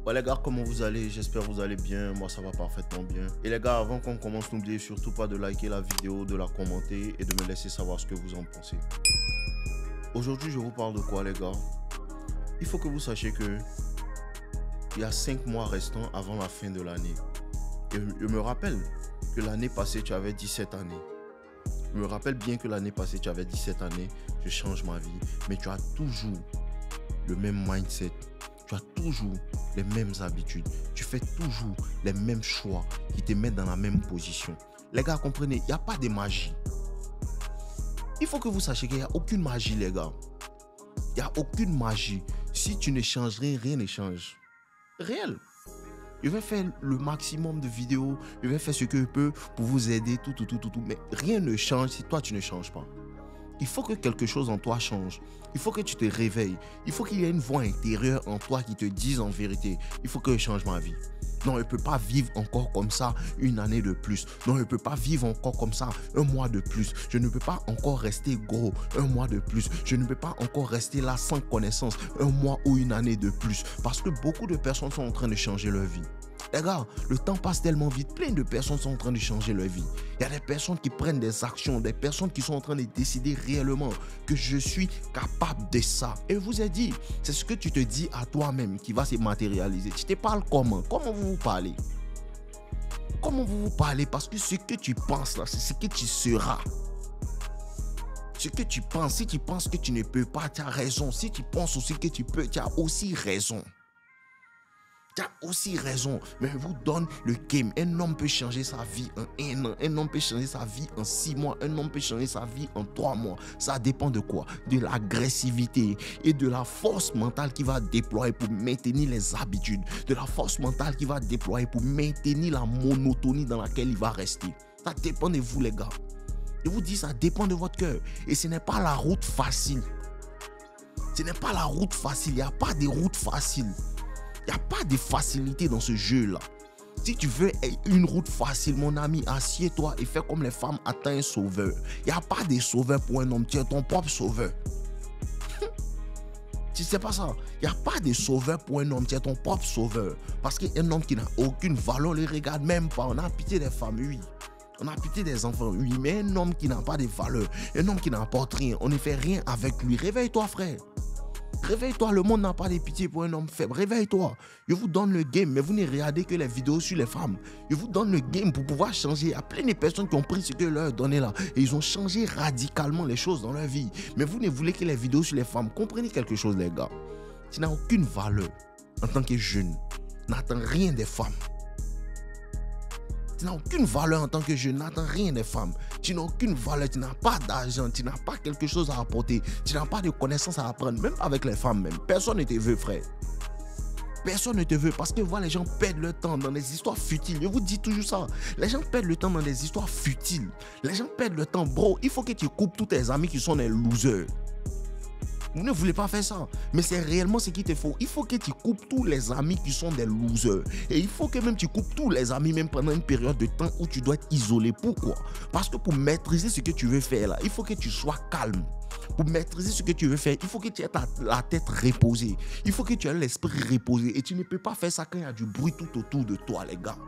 Ouais les gars, comment vous allez? J'espère que vous allez bien, moi ça va parfaitement bien. Et les gars, avant qu'on commence, n'oubliez surtout pas de liker la vidéo, de la commenter et de me laisser savoir ce que vous en pensez. Aujourd'hui, je vous parle de quoi les gars? Il faut que vous sachiez que il y a 5 mois restants avant la fin de l'année. Et je me rappelle que l'année passée, tu avais 17 années. Je me rappelle bien que l'année passée, tu avais 17 années, je change ma vie, mais tu as toujours le même mindset. Tu as toujours les mêmes habitudes. Tu fais toujours les mêmes choix qui te mettent dans la même position. Les gars, comprenez, il n'y a pas de magie. Il faut que vous sachiez qu'il n'y a aucune magie, les gars. Il n'y a aucune magie. Si tu ne changes rien, rien ne change. Réel. Je vais faire le maximum de vidéos. Je vais faire ce que je peux pour vous aider, tout. Mais rien ne change si toi, tu ne changes pas. Il faut que quelque chose en toi change. Il faut que tu te réveilles. Il faut qu'il y ait une voix intérieure en toi qui te dise en vérité, il faut que je change ma vie. Non, je ne peux pas vivre encore comme ça une année de plus. Non, je ne peux pas vivre encore comme ça un mois de plus. Je ne peux pas encore rester gros un mois de plus. Je ne peux pas encore rester là sans connaissance un mois ou une année de plus. Parce que beaucoup de personnes sont en train de changer leur vie. Les gars, le temps passe tellement vite, plein de personnes sont en train de changer leur vie. Il y a des personnes qui prennent des actions, des personnes qui sont en train de décider réellement que je suis capable de ça. Et je vous ai dit, c'est ce que tu te dis à toi-même qui va se matérialiser. Tu te parles comment? Comment vous vous parlez? Comment vous vous parlez? Parce que ce que tu penses là, c'est ce que tu seras. Ce que tu penses, si tu penses que tu ne peux pas, tu as raison. Si tu penses aussi que tu peux, tu as aussi raison. Tu as aussi raison, mais je vous donne le game. Un homme peut changer sa vie en 1 an. Un homme peut changer sa vie en 6 mois. Un homme peut changer sa vie en 3 mois. Ça dépend de quoi? De l'agressivité et de la force mentale qu'il va déployer pour maintenir les habitudes. De la force mentale qu'il va déployer pour maintenir la monotonie dans laquelle il va rester. Ça dépend de vous les gars. Je vous dis, ça dépend de votre cœur. Et ce n'est pas la route facile. Ce n'est pas la route facile. Il n'y a pas de route facile. Il n'y a pas de facilité dans ce jeu-là. Si tu veux une route facile, mon ami, assieds-toi et fais comme les femmes, attends un sauveur. Il n'y a pas de sauveur pour un homme, tu es ton propre sauveur. Tu sais pas ça? Il n'y a pas de sauveur pour un homme, tu es ton propre sauveur. Parce qu'un homme qui n'a aucune valeur, on ne le regarde même pas. On a pitié des femmes, oui. On a pitié des enfants, oui. Mais un homme qui n'a pas de valeur, un homme qui n'apporte rien, on ne fait rien avec lui. Réveille-toi, frère. Réveille-toi, le monde n'a pas de pitié pour un homme faible. Réveille-toi. Je vous donne le game, mais vous ne regardez que les vidéos sur les femmes. Je vous donne le game pour pouvoir changer. Il y a plein de personnes qui ont pris ce que leur donné là. Et ils ont changé radicalement les choses dans leur vie. Mais vous ne voulez que les vidéos sur les femmes. Comprenez quelque chose, les gars. Tu n'as aucune valeur en tant que jeune. N'attends rien des femmes. Tu n'as aucune valeur en tant que jeune, n'attends rien des femmes. Tu n'as aucune valeur, tu n'as pas d'argent, tu n'as pas quelque chose à apporter, tu n'as pas de connaissances à apprendre, même avec les femmes même. Personne ne te veut, frère. Personne ne te veut parce que voilà, les gens perdent leur temps dans des histoires futiles. Je vous dis toujours ça. Les gens perdent le temps dans des histoires futiles. Les gens perdent le temps, bro. Il faut que tu coupes tous tes amis qui sont des losers. Vous ne voulez pas faire ça, mais c'est réellement ce qu'il te faut. Il faut que tu coupes tous les amis qui sont des losers. Et il faut que même tu coupes tous les amis, même pendant une période de temps où tu dois être isolé. Pourquoi? Parce que pour maîtriser ce que tu veux faire là, il faut que tu sois calme. Pour maîtriser ce que tu veux faire, il faut que tu aies la tête reposée. Il faut que tu aies l'esprit reposé. Et tu ne peux pas faire ça quand il y a du bruit tout autour de toi, les gars.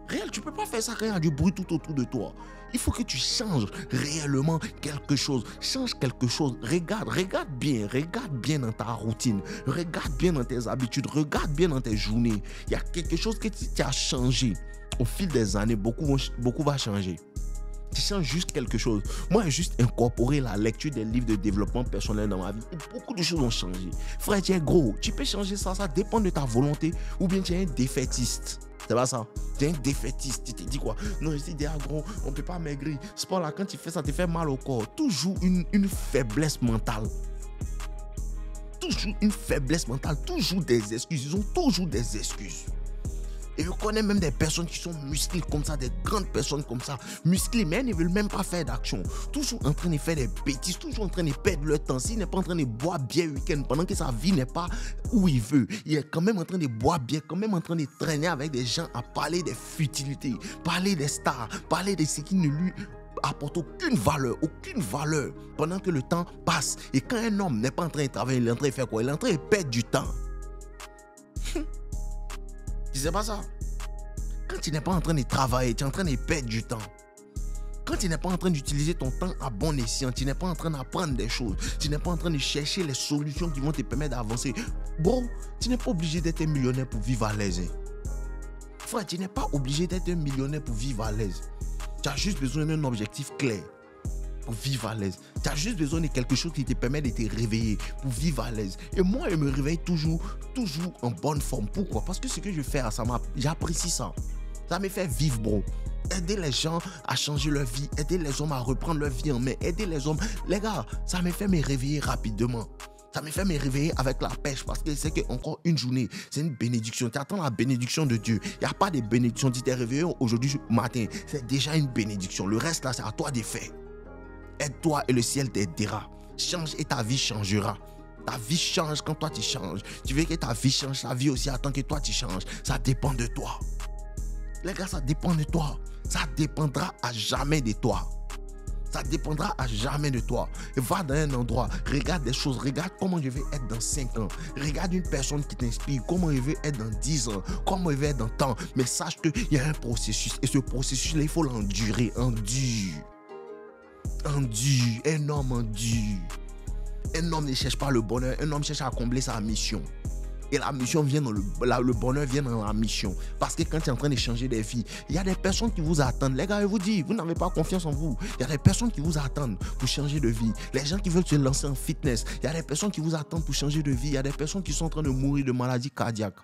Réel, tu ne peux pas faire ça quand il y a du bruit tout autour de toi. Il faut que tu changes réellement quelque chose. Change quelque chose. Regarde bien dans ta routine. Regarde bien dans tes habitudes. Regarde bien dans tes journées. Il y a quelque chose que tu as changé. Au fil des années, beaucoup va changer. Tu changes juste quelque chose. Moi, j'ai juste incorporé la lecture des livres de développement personnel dans ma vie. Et beaucoup de choses ont changé. Frère, tu es gros. Tu peux changer ça. Ça dépend de ta volonté. Ou bien tu es un défaitiste. C'est pas ça. Tu es un défaitiste. Tu te dis quoi? Non, je suis déjà gros, on ne peut pas maigrir. Sport là, quand tu fais ça, te fait mal au corps. Toujours une faiblesse mentale. Toujours une faiblesse mentale. Toujours des excuses. Ils ont toujours des excuses. Et je connais même des personnes qui sont musclées comme ça, des grandes personnes comme ça, musclées, mais elles ne veulent même pas faire d'action. Toujours en train de faire des bêtises, toujours en train de perdre leur temps. S'il n'est pas en train de boire bière week-end pendant que sa vie n'est pas où il veut, il est quand même en train de boire bière, quand même en train de traîner avec des gens à parler des futilités, parler des stars, parler de ce qui ne lui apporte aucune valeur, pendant que le temps passe. Et quand un homme n'est pas en train de travailler, il est en train de faire quoi? Il est en train de perdre du temps. Tu sais pas ça? Quand tu n'es pas en train de travailler, tu es en train de perdre du temps. Quand tu n'es pas en train d'utiliser ton temps à bon escient, tu n'es pas en train d'apprendre des choses, tu n'es pas en train de chercher les solutions qui vont te permettre d'avancer. Bro, tu n'es pas obligé d'être un millionnaire pour vivre à l'aise. Frère, tu n'es pas obligé d'être un millionnaire pour vivre à l'aise. Tu as juste besoin d'un objectif clair pour vivre à l'aise. Tu as juste besoin de quelque chose qui te permet de te réveiller pour vivre à l'aise. Et moi, je me réveille toujours en bonne forme. Pourquoi? Parce que ce que je fais, j'apprécie ça. Ça me fait vivre, bro. Aider les gens à changer leur vie, aider les hommes à reprendre leur vie en main, aider les hommes. Les gars, ça me fait me réveiller rapidement. Ça me fait me réveiller avec la pêche parce que c'est qu'encore une journée, c'est une bénédiction. Tu attends la bénédiction de Dieu. Il n'y a pas de bénédiction. Tu t'es réveillé aujourd'hui matin, c'est déjà une bénédiction. Le reste là, c'est à toi de faire. Aide-toi et le ciel t'aidera. Change et ta vie changera. Ta vie change quand toi tu changes. Tu veux que ta vie change, ta vie aussi attend que toi tu changes. Ça dépend de toi. Les gars, ça dépend de toi. Ça dépendra à jamais de toi. Ça dépendra à jamais de toi. Va dans un endroit, regarde des choses, regarde comment je vais être dans 5 ans. Regarde une personne qui t'inspire, comment je vais être dans 10 ans, comment je vais être dans temps. Mais sache qu'il y a un processus. Et ce processus-là, il faut l'endurer. Endure. Un homme endure. Un homme ne cherche pas le bonheur, un homme cherche à combler sa mission. Et la mission vient dans le bonheur vient dans la mission. Parce que quand tu es en train de changer des vies, il y a des personnes qui vous attendent. Les gars, je vous dis, vous n'avez pas confiance en vous. Il y a des personnes qui vous attendent pour changer de vie. Les gens qui veulent se lancer en fitness, il y a des personnes qui vous attendent pour changer de vie. Il y a des personnes qui sont en train de mourir de maladies cardiaques.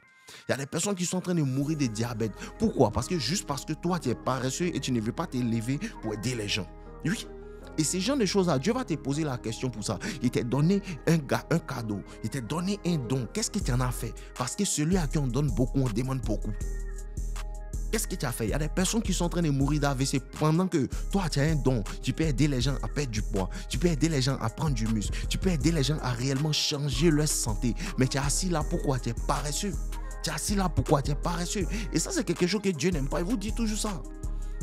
Il y a des personnes qui sont en train de mourir de diabète. Pourquoi? Parce que toi, tu es paresseux et tu ne veux pas t'élever pour aider les gens. Oui. Et ces genres de choses-là, Dieu va te poser la question pour ça. Il t'a donné un cadeau. Il t'a donné un don. Qu'est-ce que tu en as fait? Parce que celui à qui on donne beaucoup, on demande beaucoup. Qu'est-ce que tu as fait? Il y a des personnes qui sont en train de mourir d'AVC pendant que toi, tu as un don. Tu peux aider les gens à perdre du poids. Tu peux aider les gens à prendre du muscle. Tu peux aider les gens à réellement changer leur santé. Mais tu es assis là, pourquoi? Tu es paresseux. Tu es assis là, pourquoi? Tu es paresseux. Et ça, c'est quelque chose que Dieu n'aime pas. Il vous dit toujours ça.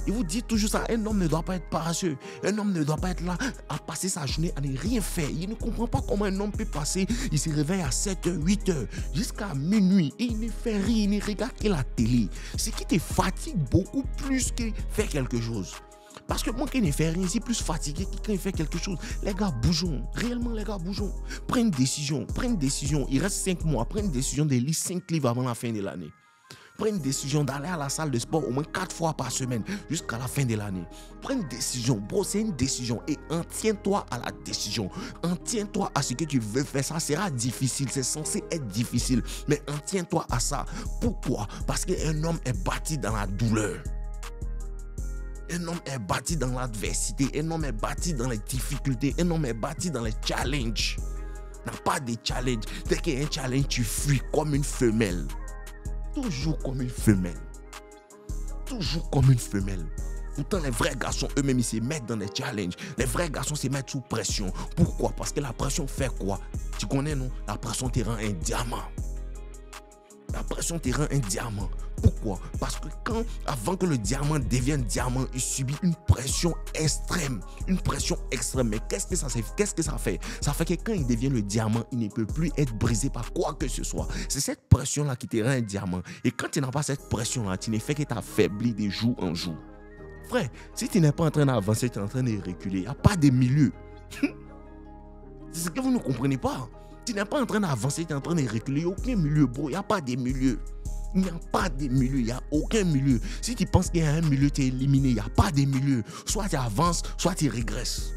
Il vous dit toujours ça, un homme ne doit pas être paresseux. Un homme ne doit pas être là à passer sa journée à ne rien faire. Il ne comprend pas comment un homme peut passer. Il se réveille à 7h, 8h, jusqu'à minuit. Et il ne fait rien, il ne regarde que la télé. Ce qui te fatigue beaucoup plus que faire quelque chose. Parce que moi qui ne fais rien, c'est plus fatigué que quand il fait quelque chose. Les gars, bougeons. Réellement, les gars, bougeons. Prends une décision. Il reste 5 mois. Prends une décision de lire 5 livres avant la fin de l'année. Prends une décision d'aller à la salle de sport au moins 4 fois par semaine jusqu'à la fin de l'année. Prends une décision. Bro, c'est une décision et en tiens-toi à la décision. En tiens-toi à ce que tu veux faire. Ça sera difficile. C'est censé être difficile. Mais en tiens-toi à ça. Pourquoi? Parce qu'un homme est bâti dans la douleur. Un homme est bâti dans l'adversité. Un homme est bâti dans les difficultés. Un homme est bâti dans les challenges. N'a pas de challenge. Dès qu'il y a un challenge, tu fuis comme une femelle. Toujours comme une femelle. Toujours comme une femelle. Pourtant, les vrais garçons, eux-mêmes, ils se mettent dans des challenges. Les vrais garçons se mettent sous pression. Pourquoi? Parce que la pression fait quoi? Tu connais, non? La pression te rend un diamant. La pression te rend un diamant. Pourquoi? Parce que avant que le diamant devienne diamant, il subit une pression extrême. Une pression extrême. Mais qu'est-ce que ça fait? Ça fait que quand il devient le diamant, il ne peut plus être brisé par quoi que ce soit. C'est cette pression-là qui te rend un diamant. Et quand tu n'as pas cette pression-là, tu ne fais que t'affaiblir de jour en jour. Frère, si tu n'es pas en train d'avancer, tu es en train de reculer. Il n'y a pas de milieu. C'est ce que vous ne comprenez pas. Tu n'es pas en train d'avancer, tu es en train de reculer. Il n'y a aucun milieu, bro. Il n'y a pas de milieu. Il n'y a pas de milieu. Il n'y a aucun milieu. Si tu penses qu'il y a un milieu, tu es éliminé. Il n'y a pas de milieu. Soit tu avances, soit tu régresses.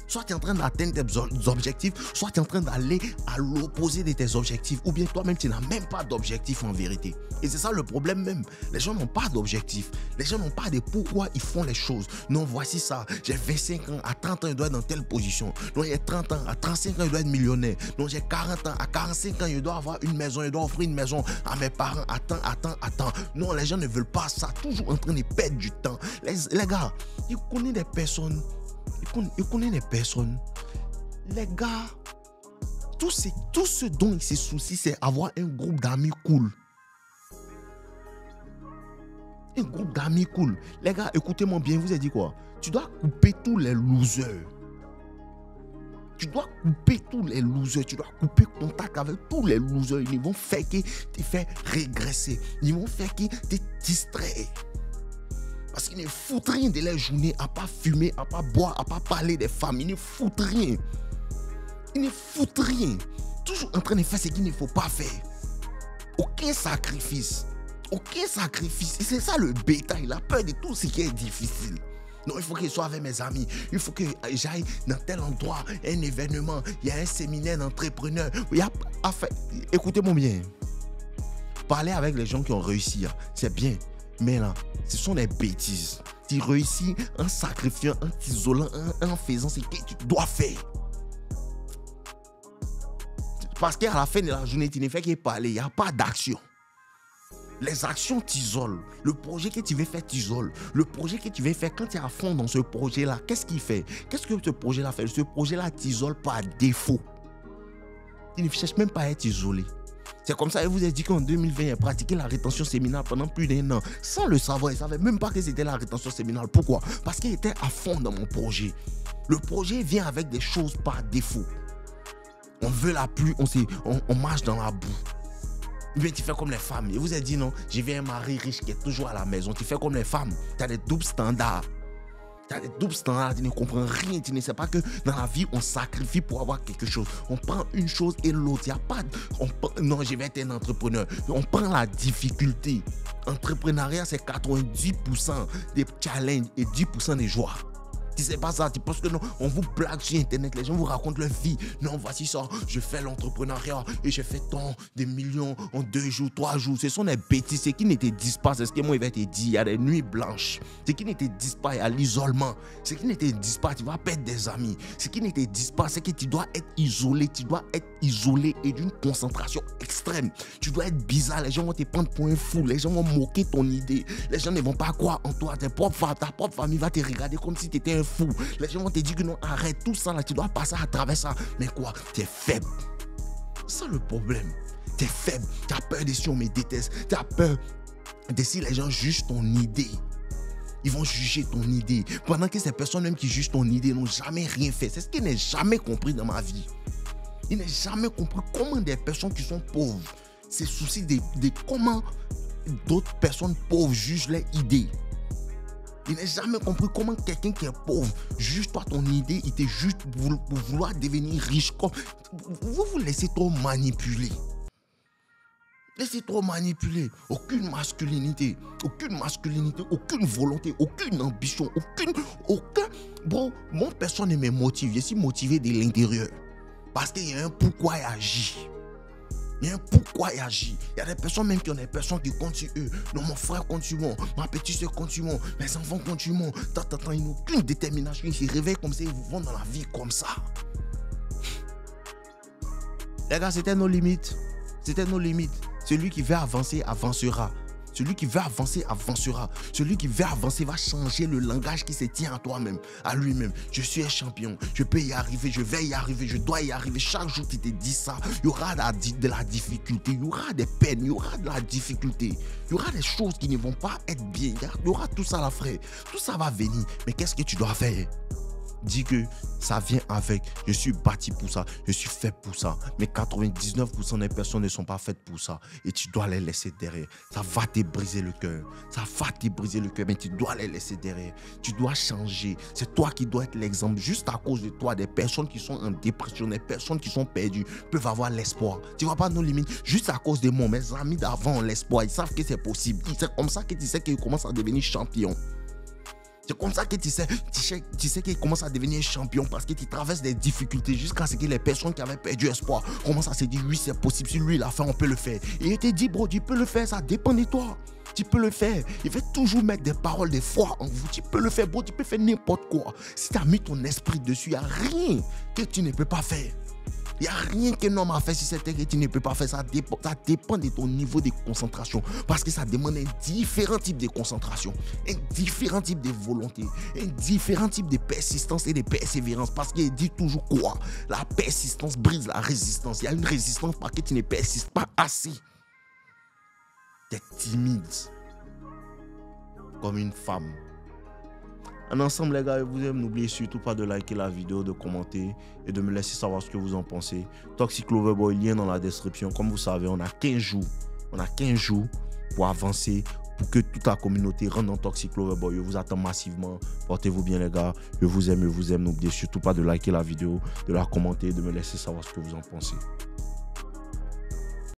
Soit tu es en train d'atteindre tes objectifs, soit tu es en train d'aller à l'opposé de tes objectifs. Ou bien toi-même, tu n'as même pas d'objectif en vérité. Et c'est ça le problème même. Les gens n'ont pas d'objectif. Les gens n'ont pas de pourquoi ils font les choses. Non, voici ça. J'ai 25 ans, à 30 ans, je dois être dans telle position. Non, j'ai 30 ans, à 35 ans, je dois être millionnaire. Non, j'ai 40 ans, à 45 ans, je dois avoir une maison. Je dois offrir une maison à mes parents. Attends. Non, les gens ne veulent pas ça. Toujours en train de perdre du temps. Les gars, ils connaissent des personnes. Il connaît des personnes. Les gars, tout ce dont il se soucie, c'est avoir un groupe d'amis cool. Un groupe d'amis cool. Les gars, écoutez-moi bien, vous avez dit quoi? Tu dois couper tous les losers. Tu dois couper tous les losers. Tu dois couper contact avec tous les losers. Ils vont faire que tu fais régresser. Ils vont faire que tu distrais. Parce qu'ils ne foutent rien de leur journée à pas fumer, à pas boire, à pas parler des femmes. Ils ne foutent rien. Ils ne foutent rien. Toujours en train de faire ce qu'il ne faut pas faire. Aucun sacrifice. Aucun sacrifice. Et c'est ça le bêta. Il a peur de tout ce qui est difficile. Non, il faut que je sois avec mes amis. Il faut que j'aille dans tel endroit, un événement. Il y a un séminaire d'entrepreneurs. Écoutez-moi bien. Parler avec les gens qui ont réussi, c'est bien. Mais là, ce sont des bêtises. Tu réussis en sacrifiant, en t'isolant, en faisant ce que tu dois faire. Parce qu'à la fin de la journée, tu ne fais que parler. Il n'y a pas d'action. Les actions t'isolent. Le projet que tu veux faire t'isole. Le projet que tu veux faire, quand tu es à fond dans ce projet-là, qu'est-ce qu'il fait? Qu'est-ce que ce projet-là fait? Ce projet-là t'isole par défaut. Tu ne cherches même pas à être isolé. C'est comme ça, je vous ai dit qu'en 2020, il a pratiqué la rétention séminale pendant plus d'1 an. Sans le savoir, il ne savait même pas que c'était la rétention séminale. Pourquoi? Parce qu'il était à fond dans mon projet. Le projet vient avec des choses par défaut. On veut la pluie, on marche dans la boue. Mais tu fais comme les femmes. Je vous ai dit non, j'ai vu un mari riche qui est toujours à la maison. Tu fais comme les femmes. Tu as des doubles standards. Tu as des doubles standards. Tu ne comprends rien. Tu ne sais pas que dans la vie, on sacrifie pour avoir quelque chose. On prend une chose et l'autre. Il n'y a pas... Non, je vais être un entrepreneur. On prend la difficulté. Entrepreneuriat, c'est 90% des challenges et 10% des joies. Tu sais pas ça, tu penses que non, on vous blague sur internet, les gens vous racontent leur vie. Non, voici ça, je fais l'entrepreneuriat et je fais tant des millions en 2 jours, 3 jours. Ce sont des bêtises, ce qui ne te disent pas, c'est ce que moi il va te dire, il y a des nuits blanches. Ce qui ne te disent pas, il y a l'isolement. Ce qui ne te disent pas, tu vas perdre des amis. Ce qui ne te disent pas, c'est que tu dois être isolé, et d'une concentration extrême. Tu dois être bizarre, les gens vont te prendre pour un fou, les gens vont moquer ton idée. Les gens ne vont pas croire en toi, ta propre famille va te regarder comme si tu étais un fou. Les gens vont te dire que non, arrête tout ça là, tu dois passer à travers ça. Mais quoi, tu es faible. C'est ça le problème. Tu es faible. Tu as peur de si on me déteste. Tu as peur de si les gens jugent ton idée. Ils vont juger ton idée. Pendant que ces personnes même qui jugent ton idée n'ont jamais rien fait. C'est ce que je n'ai jamais compris dans ma vie. Je n'ai jamais compris comment des personnes qui sont pauvres se soucient de comment d'autres personnes pauvres jugent leurs idées. Je n'ai jamais compris comment quelqu'un qui est pauvre juge toi ton idée, il te juge pour vouloir devenir riche. Vous vous laissez trop manipuler. Laissez trop manipuler. Aucune masculinité, aucune volonté, aucune ambition, aucun... Bon, mon personne ne me motive. Je suis motivé de l'intérieur. Parce qu'il y a un pourquoi il agit. Il y a un pourquoi il agit. Il y a des personnes même qui ont des personnes qui comptent sur eux. Non, mon frère compte sur moi. Ma petite soeur compte sur moi. Mes enfants comptent sur moi. Ils n'ont aucune détermination. Ils se réveillent comme ça. Ils vont dans la vie comme ça. Les gars, c'était nos limites. C'était nos limites. Celui qui veut avancer, avancera. Celui qui veut avancer, avancera. Celui qui veut avancer va changer le langage qui se tient à toi-même, à lui-même. Je suis un champion, je peux y arriver, je vais y arriver, je dois y arriver. Chaque jour tu te dis ça, il y aura de la difficulté, il y aura des peines, il y aura de la difficulté. Il y aura des choses qui ne vont pas être bien. Il y aura tout ça là, frère. Tout ça va venir. Mais qu'est-ce que tu dois faire? Dis que ça vient avec, je suis bâti pour ça, je suis fait pour ça. Mais 99% des personnes ne sont pas faites pour ça. Et tu dois les laisser derrière. Ça va te briser le cœur. Ça va te briser le cœur, mais tu dois les laisser derrière. Tu dois changer. C'est toi qui dois être l'exemple. Juste à cause de toi, des personnes qui sont en dépression, des personnes qui sont perdues, peuvent avoir l'espoir. Tu vois pas nos limites. Juste à cause de moi, mes amis d'avant ont l'espoir. Ils savent que c'est possible. C'est comme ça que tu sais qu'ils commencent à devenir champions. C'est comme ça que tu sais qu'il commence à devenir champion parce que tu traverses des difficultés jusqu'à ce que les personnes qui avaient perdu espoir commencent à se dire oui c'est possible, si lui il a fait on peut le faire. Et il te dit bro tu peux le faire, ça dépend de toi. Tu peux le faire. Il va toujours mettre des paroles de foi en vous. Tu peux le faire bro, tu peux faire n'importe quoi. Si tu as mis ton esprit dessus, il n'y a rien que tu ne peux pas faire. Il n'y a rien qu'un homme a fait sur cette terre que tu ne peux pas faire. Ça dépend de ton niveau de concentration. Parce que ça demande un différent type de concentration, un différent type de volonté, un différent type de persistance et de persévérance. Parce qu'il dit toujours quoi? La persistance brise la résistance. Il y a une résistance parce que tu ne persistes pas assez. Tu es timide comme une femme. En ensemble, les gars, je vous aime. N'oubliez surtout pas de liker la vidéo, de commenter et de me laisser savoir ce que vous en pensez. Toxic Loverboy, lien dans la description. Comme vous savez, on a 15 jours. On a 15 jours pour avancer, pour que toute la communauté rentre dans Toxic Loverboy. Je vous attends massivement. Portez-vous bien, les gars. Je vous aime, je vous aime. N'oubliez surtout pas de liker la vidéo, de la commenter, de me laisser savoir ce que vous en pensez.